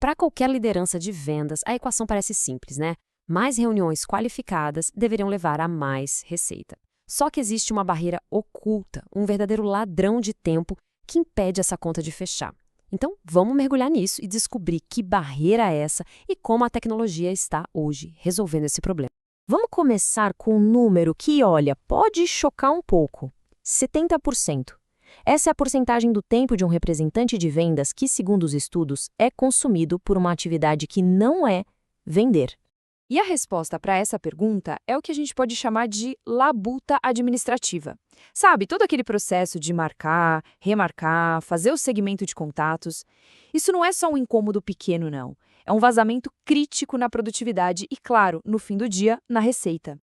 Para qualquer liderança de vendas, a equação parece simples, né? Mais reuniões qualificadas deveriam levar a mais receita. Só que existe uma barreira oculta, um verdadeiro ladrão de tempo que impede essa conta de fechar. Então, vamos mergulhar nisso e descobrir que barreira é essa e como a tecnologia está hoje resolvendo esse problema. Vamos começar com um número que, olha, pode chocar um pouco: 70%. Essa é a porcentagem do tempo de um representante de vendas que, segundo os estudos, é consumido por uma atividade que não é vender. E a resposta para essa pergunta é o que a gente pode chamar de labuta administrativa. Sabe, todo aquele processo de marcar, remarcar, fazer o segmento de contatos. Isso não é só um incômodo pequeno, não. É um vazamento crítico na produtividade e, claro, no fim do dia, na receita.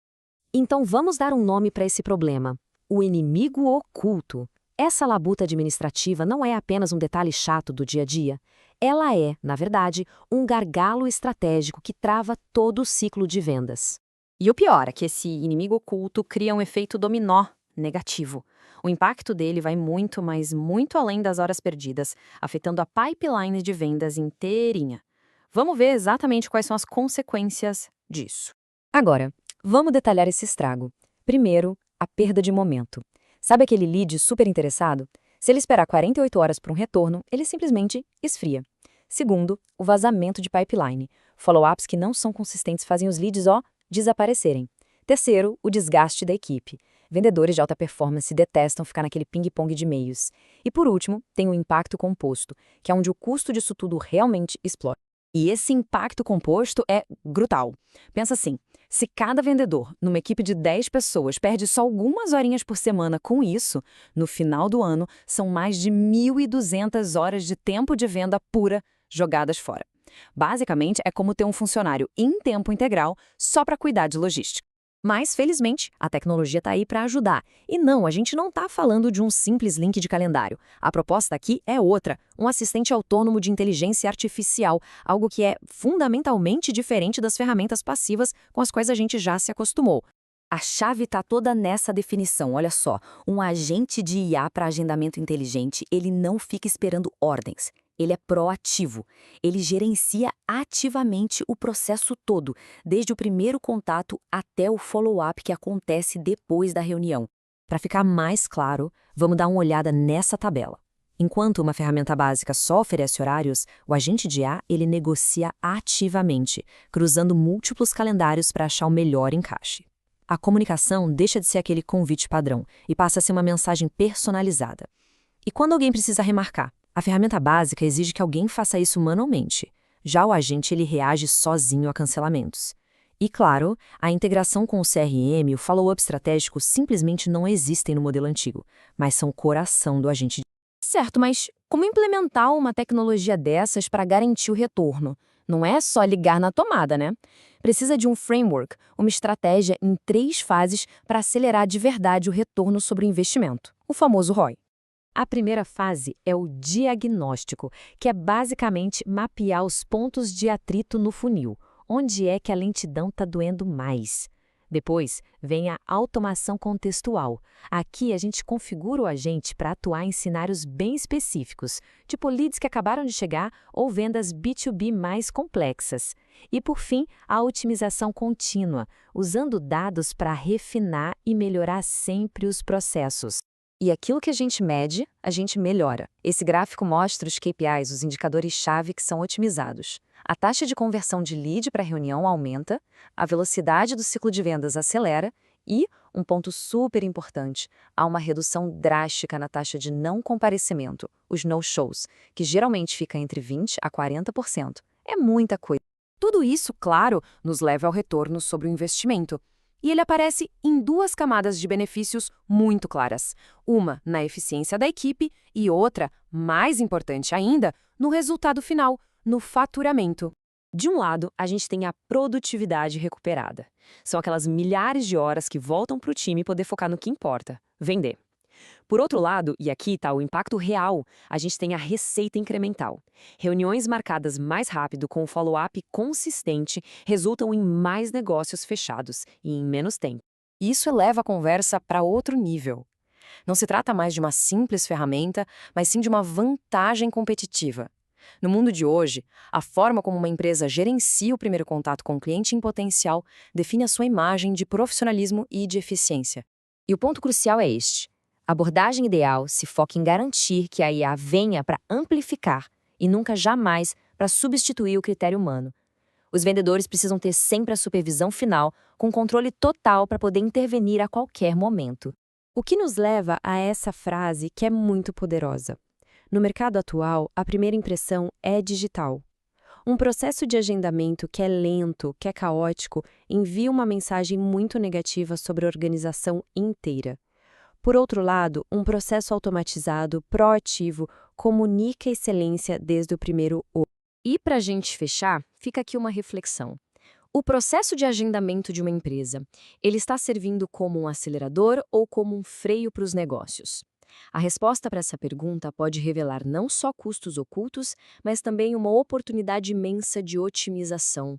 Então, vamos dar um nome para esse problema: o inimigo oculto. Essa labuta administrativa não é apenas um detalhe chato do dia a dia. Ela é, na verdade, um gargalo estratégico que trava todo o ciclo de vendas. E o pior é que esse inimigo oculto cria um efeito dominó negativo. O impacto dele vai muito, mas muito além das horas perdidas, afetando a pipeline de vendas inteirinha. Vamos ver exatamente quais são as consequências disso. Agora, vamos detalhar esse estrago. Primeiro, a perda de momento. Sabe aquele lead super interessado? Se ele esperar 48 horas para um retorno, ele simplesmente esfria. Segundo, o vazamento de pipeline. Follow-ups que não são consistentes fazem os leads, desaparecerem. Terceiro, o desgaste da equipe. Vendedores de alta performance detestam ficar naquele ping-pong de e-mails. E por último, tem o impacto composto, que é onde o custo disso tudo realmente explode. E esse impacto composto é brutal. Pensa assim: se cada vendedor, numa equipe de 10 pessoas, perde só algumas horinhas por semana com isso, no final do ano, são mais de 1.200 horas de tempo de venda pura jogadas fora. Basicamente, é como ter um funcionário em tempo integral só para cuidar de logística. Mas, felizmente, a tecnologia está aí para ajudar. E não, a gente não está falando de um simples link de calendário. A proposta aqui é outra: um assistente autônomo de inteligência artificial, algo que é fundamentalmente diferente das ferramentas passivas com as quais a gente já se acostumou. A chave está toda nessa definição, olha só. Um agente de IA para agendamento inteligente, ele não fica esperando ordens. Ele é proativo. Ele gerencia ativamente o processo todo, desde o primeiro contato até o follow-up que acontece depois da reunião. Para ficar mais claro, vamos dar uma olhada nessa tabela. Enquanto uma ferramenta básica só oferece horários, o agente de IA ele negocia ativamente, cruzando múltiplos calendários para achar o melhor encaixe. A comunicação deixa de ser aquele convite padrão e passa a ser uma mensagem personalizada. E quando alguém precisa remarcar? A ferramenta básica exige que alguém faça isso manualmente. Já o agente ele reage sozinho a cancelamentos. E claro, a integração com o CRM e o follow-up estratégico simplesmente não existem no modelo antigo, mas são o coração do agente. Certo, mas como implementar uma tecnologia dessas para garantir o retorno? Não é só ligar na tomada, né? Precisa de um framework, uma estratégia em 3 fases para acelerar de verdade o retorno sobre o investimento, o famoso ROI. A primeira fase é o diagnóstico, que é basicamente mapear os pontos de atrito no funil, onde é que a lentidão está doendo mais. Depois, vem a automação contextual. Aqui a gente configura o agente para atuar em cenários bem específicos, tipo leads que acabaram de chegar ou vendas B2B mais complexas. E por fim, a otimização contínua, usando dados para refinar e melhorar sempre os processos. E aquilo que a gente mede, a gente melhora. Esse gráfico mostra os KPIs, os indicadores-chave que são otimizados. A taxa de conversão de lead para reunião aumenta, a velocidade do ciclo de vendas acelera e, um ponto super importante, há uma redução drástica na taxa de não comparecimento, os no-shows, que geralmente fica entre 20% a 40%. É muita coisa. Tudo isso, claro, nos leva ao retorno sobre o investimento. E ele aparece em 2 camadas de benefícios muito claras. Uma na eficiência da equipe e outra, mais importante ainda, no resultado final, no faturamento. De um lado, a gente tem a produtividade recuperada. São aquelas milhares de horas que voltam para o time poder focar no que importa: vender. Por outro lado, e aqui está o impacto real, a gente tem a receita incremental. Reuniões marcadas mais rápido com o follow-up consistente resultam em mais negócios fechados e em menos tempo. Isso eleva a conversa para outro nível. Não se trata mais de uma simples ferramenta, mas sim de uma vantagem competitiva. No mundo de hoje, a forma como uma empresa gerencia o primeiro contato com o cliente em potencial define a sua imagem de profissionalismo e de eficiência. E o ponto crucial é este. A abordagem ideal se foca em garantir que a IA venha para amplificar e nunca jamais para substituir o critério humano. Os vendedores precisam ter sempre a supervisão final, com controle total para poder intervenir a qualquer momento. O que nos leva a essa frase que é muito poderosa. No mercado atual, a primeira impressão é digital. Um processo de agendamento que é lento, que é caótico, envia uma mensagem muito negativa sobre a organização inteira. Por outro lado, um processo automatizado, proativo, comunica excelência desde o primeiro O. E para a gente fechar, fica aqui uma reflexão. O processo de agendamento de uma empresa, ele está servindo como um acelerador ou como um freio para os negócios? A resposta para essa pergunta pode revelar não só custos ocultos, mas também uma oportunidade imensa de otimização,